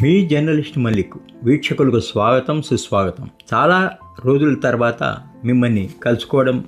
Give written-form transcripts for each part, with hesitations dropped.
మీ journalist Mallik వీక్షకులకు స్వాగతం, సుస్వాగతం. చాలా రోజుల తర్వాత మిమ్మల్ని కలుసుకోవడం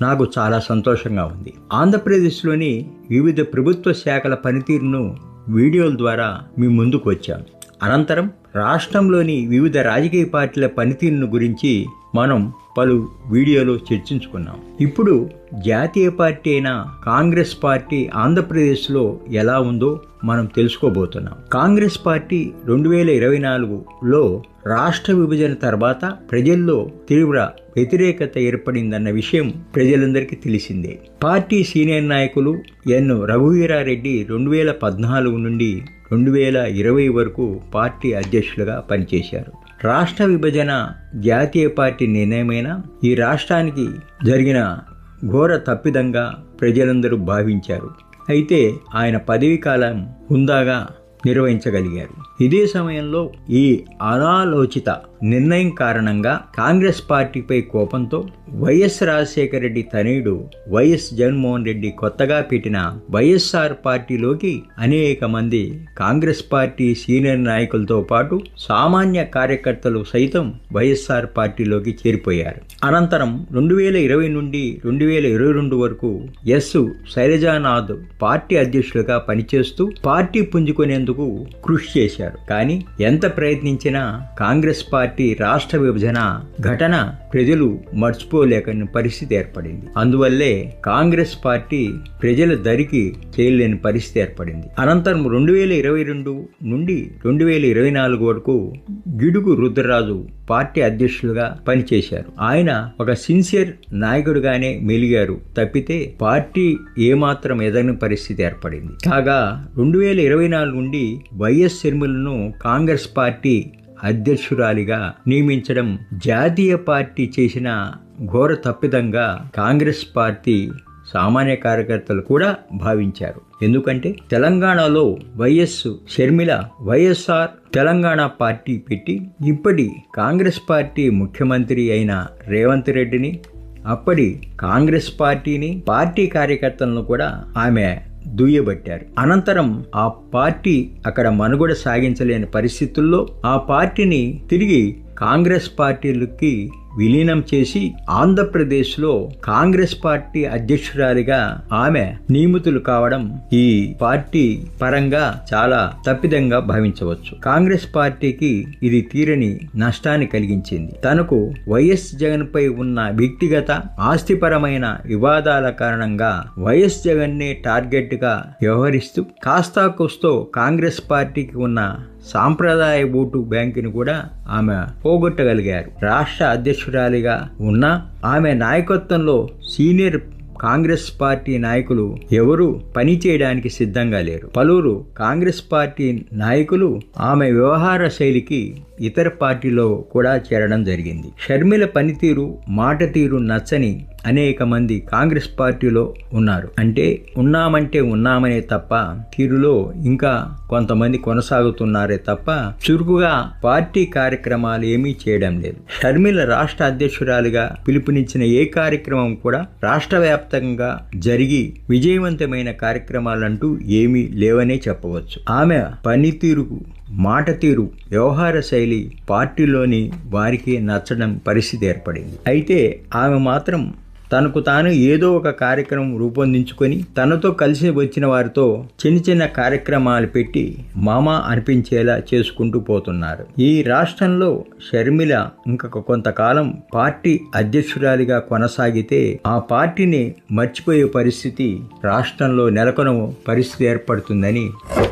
నాకు చాలా సంతోషంగా ఉంది. ఆంధ్రప్రదేశ్లోని వివిధ ప్రభుత్వ శాఖల పనితీరును వీడియోల ద్వారా మీ ముందుకు వచ్చాను. అనంతరం రాష్ట్రంలోని వివిధ రాజకీయ పార్టీల పనితీరును గురించి మనం పలు వీడియోలో చర్చించుకున్నాం. ఇప్పుడు జాతీయ పార్టీ అయిన కాంగ్రెస్ పార్టీ ఆంధ్రప్రదేశ్లో ఎలా ఉందో మనం తెలుసుకోబోతున్నాం. కాంగ్రెస్ పార్టీ 2024లో రాష్ట్ర విభజన తర్వాత ప్రజల్లో తీవ్ర వ్యతిరేకత ఏర్పడిందన్న విషయం ప్రజలందరికీ తెలిసిందే. పార్టీ సీనియర్ నాయకులు ఎన్ రఘువీరారెడ్డి 2014 నుండి 2020 వరకు పార్టీ అధ్యక్షులుగా పనిచేశారు. రాష్ట్ర విభజన జాతీయ పార్టీ నిర్ణయమైన ఈ రాష్ట్రానికి జరిగిన ఘోర తప్పిదంగా ప్రజలందరూ భావించారు. అయితే ఆయన పదవీ కాలం హుందాగా నిర్వహించగలిగారు. ఇదే సమయంలో ఈ అనాలోచిత నిర్ణయం కారణంగా కాంగ్రెస్ పార్టీపై కోపంతో వైఎస్ రాజశేఖర రెడ్డి తనయుడు వైఎస్ జగన్మోహన్ రెడ్డి కొత్తగా పెట్టిన వైఎస్ఆర్ పార్టీలోకి అనేక మంది కాంగ్రెస్ పార్టీ సీనియర్ నాయకులతో పాటు సామాన్య కార్యకర్తలు సైతం వైఎస్ఆర్ పార్టీలోకి చేరిపోయారు. అనంతరం 2020 నుండి 2022 వరకు ఎస్ శైలజానాథ్ పార్టీ అధ్యక్షులుగా పనిచేస్తూ పార్టీ పుంజుకునేందుకు కృషి చేశారు. కానీ ఎంత ప్రయత్నించినా కాంగ్రెస్ పార్టీ రాష్ట్ర విభజన ఘటన ప్రజలు మర్చిపోలేని పరిస్థితి ఏర్పడింది. అందువల్లే కాంగ్రెస్ పార్టీ ప్రజల దరికి చేయలేని పరిస్థితి ఏర్పడింది. అనంతరం 2022 నుండి 2024 వరకు గిడుగు రుద్రరాజు పార్టీ అధ్యక్షులుగా పనిచేశారు. ఆయన ఒక సిన్సియర్ నాయకుడిగానే మెలిగారు తప్పితే పార్టీ ఏమాత్రం ఎదగని పరిస్థితి ఏర్పడింది. కాగా 2024 నుండి వైఎస్ షర్మిలను కాంగ్రెస్ పార్టీ అధ్యక్షురాలిగా నియమించడం జాతీయ పార్టీ చేసిన ఘోర తప్పిదంగా కాంగ్రెస్ పార్టీ సామాన్య కార్యకర్తలు కూడా భావించారు. ఎందుకంటే తెలంగాణలో వైఎస్ షర్మిల వైఎస్ఆర్ తెలంగాణ పార్టీ పెట్టి ఇప్పటి కాంగ్రెస్ పార్టీ ముఖ్యమంత్రి అయిన రేవంత్ రెడ్డిని, అప్పటి కాంగ్రెస్ పార్టీని, పార్టీ కార్యకర్తలను కూడా ఆమె దుయ్యబట్టారు. అనంతరం ఆ పార్టీ అక్కడ మనుగడ సాగించలేని పరిస్థితుల్లో ఆ పార్టీని తిరిగి కాంగ్రెస్ పార్టీలకి విలీనం చేసి ఆంధ్రప్రదేశ్లో కాంగ్రెస్ పార్టీ అధ్యక్షురాలిగా ఆమె నియమితులు కావడం ఈ పార్టీ పరంగా చాలా తప్పిదంగా భావించవచ్చు. కాంగ్రెస్ పార్టీకి ఇది తీరని నష్టాన్ని కలిగించింది. తనకు వైఎస్ జగన్ పై ఉన్న వ్యక్తిగత ఆస్తిపరమైన వివాదాల కారణంగా వైఎస్ జగన్ నే టార్గెట్ గా వ్యవహరిస్తూ కాస్తాకొస్తో కాంగ్రెస్ పార్టీకి ఉన్న సాంప్రదాయ ఓటు బ్యాంకుని కూడా ఆమె పోగొట్టగలిగారు. రాష్ట్ర అధ్యక్షురాలిగా ఉన్న ఆమె నాయకత్వంలో సీనియర్ కాంగ్రెస్ పార్టీ నాయకులు ఎవరూ పని చేయడానికి సిద్ధంగా లేరు. పలువురు కాంగ్రెస్ పార్టీ నాయకులు ఆమె వ్యవహార శైలికి ఇతర పార్టీలో కూడా చేరడం జరిగింది. షర్మిల పనితీరు, మాట తీరు నచ్చని అనేక మంది కాంగ్రెస్ పార్టీలో ఉన్నారు. అంటే ఉన్నామంటే ఉన్నామనే తప్ప తీరులో ఇంకా కొంతమంది కొనసాగుతున్నారే తప్ప చురుకుగా పార్టీ కార్యక్రమాలు ఏమీ చేయడం లేదు. షర్మిల రాష్ట్ర అధ్యక్షురాలిగా పిలుపునిచ్చిన ఏ కార్యక్రమం కూడా రాష్ట్ర వ్యాప్తంగా జరిగి విజయవంతమైన కార్యక్రమాలంటూ ఏమీ లేవనే చెప్పవచ్చు. ఆమె పనితీరుకు, మాట తీరు, వ్యవహార శైలి పార్టీలోని వారికి నచ్చడం పరిస్థితి ఏర్పడింది. అయితే ఆమె మాత్రం తనకు తాను ఏదో ఒక కార్యక్రమం రూపొందించుకొని తనతో కలిసి వచ్చిన వారితో చిన్న చిన్న కార్యక్రమాలు పెట్టి మామ అనిపించేలా చేసుకుంటూ పోతున్నారు. ఈ రాష్ట్రంలో షర్మిల ఇంకొక కొంతకాలం పార్టీ అధ్యక్షురాలిగా కొనసాగితే ఆ పార్టీని మర్చిపోయే పరిస్థితి రాష్ట్రంలో నెలకొన పరిస్థితి ఏర్పడుతుందని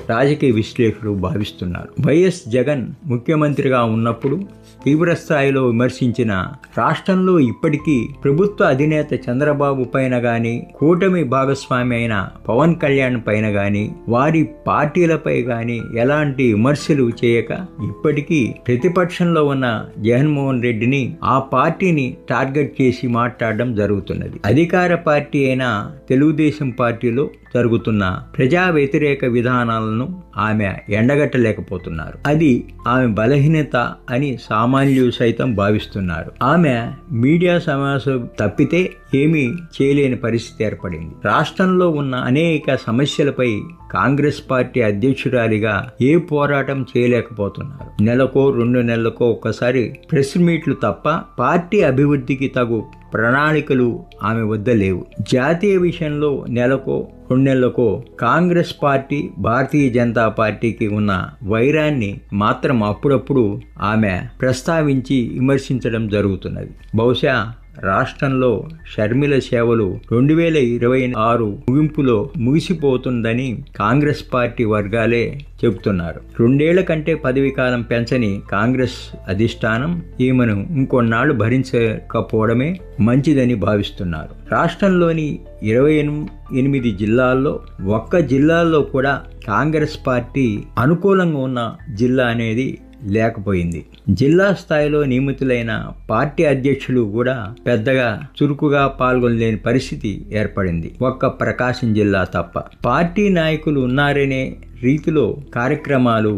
రాజకీయ విశ్లేషకులు భావిస్తున్నారు. వైఎస్ జగన్ ముఖ్యమంత్రిగా ఉన్నప్పుడు తీవ్రస్థాయిలో విమర్శించిన రాష్ట్రంలో ఇప్పటికీ ప్రభుత్వ అధినేత చంద్రబాబు పైన గాని, కూటమి భాగస్వామి అయిన పవన్ కళ్యాణ్ పైన గాని, వారి పార్టీలపై గాని ఎలాంటి విమర్శలు చేయక ఇప్పటికీ ప్రతిపక్షంలో ఉన్న జగన్మోహన్ రెడ్డిని, ఆ పార్టీని టార్గెట్ చేసి మాట్లాడడం జరుగుతున్నది. అధికార పార్టీ అయిన తెలుగుదేశం పార్టీలో జరుగుతున్న ప్రజా వ్యతిరేక విధానాలను ఆమె ఎండగట్టలేకపోతున్నారు. అది ఆమె బలహీనత అని సామాన్యులు సైతం భావిస్తున్నారు. ఆమె మీడియా సమావేశం తప్పితే ఏమీ చేయలేని పరిస్థితి ఏర్పడింది. రాష్ట్రంలో ఉన్న అనేక సమస్యలపై కాంగ్రెస్ పార్టీ అధ్యక్షురాలిగా ఏ పోరాటం చేయలేకపోతున్నారు. నెలకో 2 నెలలకో ఒకసారి ప్రెస్ మీట్లు తప్ప పార్టీ అభివృద్ధికి తగు ప్రణాళికలు ఆమె వద్ద లేవు. జాతీయ విషయంలో నెలకో 2 నెలలకో కాంగ్రెస్ పార్టీ భారతీయ జనతా పార్టీకి ఉన్న వైరాన్ని మాత్రం అప్పుడప్పుడు ఆమె ప్రస్తావించి విమర్శించడం జరుగుతున్నది. బహుశా రాష్ట్రంలో షర్మిల సేవలు 2026 ముగింపులో ముగిసిపోతుందని కాంగ్రెస్ పార్టీ వర్గాలే చెబుతున్నారు. 2 ఏళ్ల కంటే పదవి కాలం పెంచని కాంగ్రెస్ అధిష్టానం ఈమెను ఇంకొన్నాళ్లు భరించకపోవడమే మంచిదని భావిస్తున్నారు. రాష్ట్రంలోని 28 జిల్లాల్లో ఒక్క జిల్లాల్లో కూడా కాంగ్రెస్ పార్టీ అనుకూలంగా ఉన్న జిల్లా అనేది లేకపోయింది. జిల్లా స్థాయిలో నియమితులైన పార్టీ అధ్యక్షులు కూడా పెద్దగా చురుకుగా పాల్గొనలేని పరిస్థితి ఏర్పడింది. ఒక్క ప్రకాశం జిల్లా తప్ప. పార్టీ నాయకులు ఉన్నారనే రీతిలో కార్యక్రమాలు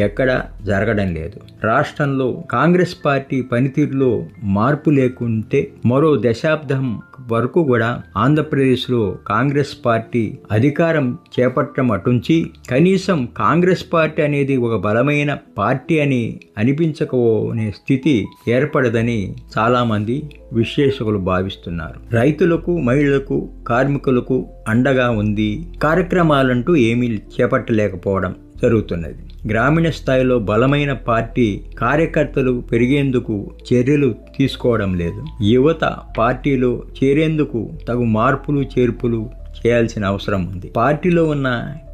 ఎక్కడా జరగడం లేదు. రాష్ట్రంలో కాంగ్రెస్ పార్టీ పనితీరులో మార్పు లేకుంటే మరో దశాబ్దం వరకు కూడా ఆంధ్రప్రదేశ్లో కాంగ్రెస్ పార్టీ అధికారం చేపట్టడం అటుంచి కనీసం కాంగ్రెస్ పార్టీ అనేది ఒక బలమైన పార్టీ అని అనిపించకపోనే స్థితి ఏర్పడదని చాలామంది విశ్లేషకులు భావిస్తున్నారు. రైతులకు, మహిళలకు, కార్మికులకు అండగా ఉంది. కార్యక్రమాలంటూ ఏమీ చేపట్టలేకపోవడం జరుగుతున్నది. గ్రామీణ స్థాయిలో బలమైన పార్టీ కార్యకర్తలు పెరిగేందుకు చర్యలు తీసుకోవడం లేదు. యువత పార్టీలో చేరేందుకు తగు మార్పులు చేర్పులు చేయాల్సిన అవసరం ఉంది. పార్టీలో ఉన్న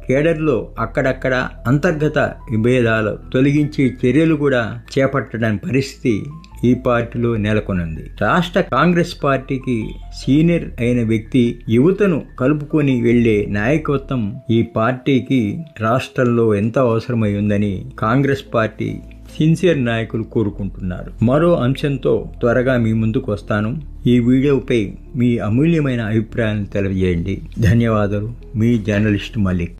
కేడర్లో అక్కడక్కడ అంతర్గత విభేదాలు తొలగించే చర్యలు కూడా చేపట్టడం పరిస్థితి ఈ పార్టీలో నెలకొనుంది. రాష్ట్ర కాంగ్రెస్ పార్టీకి సీనియర్ అయిన వ్యక్తి యువతను కలుపుకొని వెళ్లే నాయకత్వం ఈ పార్టీకి రాష్ట్రంలో ఎంతో అవసరమై ఉందని కాంగ్రెస్ పార్టీ సిన్సియర్ నాయకులు కోరుకుంటున్నారు. మరో అంశంతో త్వరగా మీ ముందుకు వస్తాను. ఈ వీడియోపై మీ అమూల్యమైన అభిప్రాయాలను తెలియజేయండి. ధన్యవాదాలు. మీ జర్నలిస్ట్ మలిక్.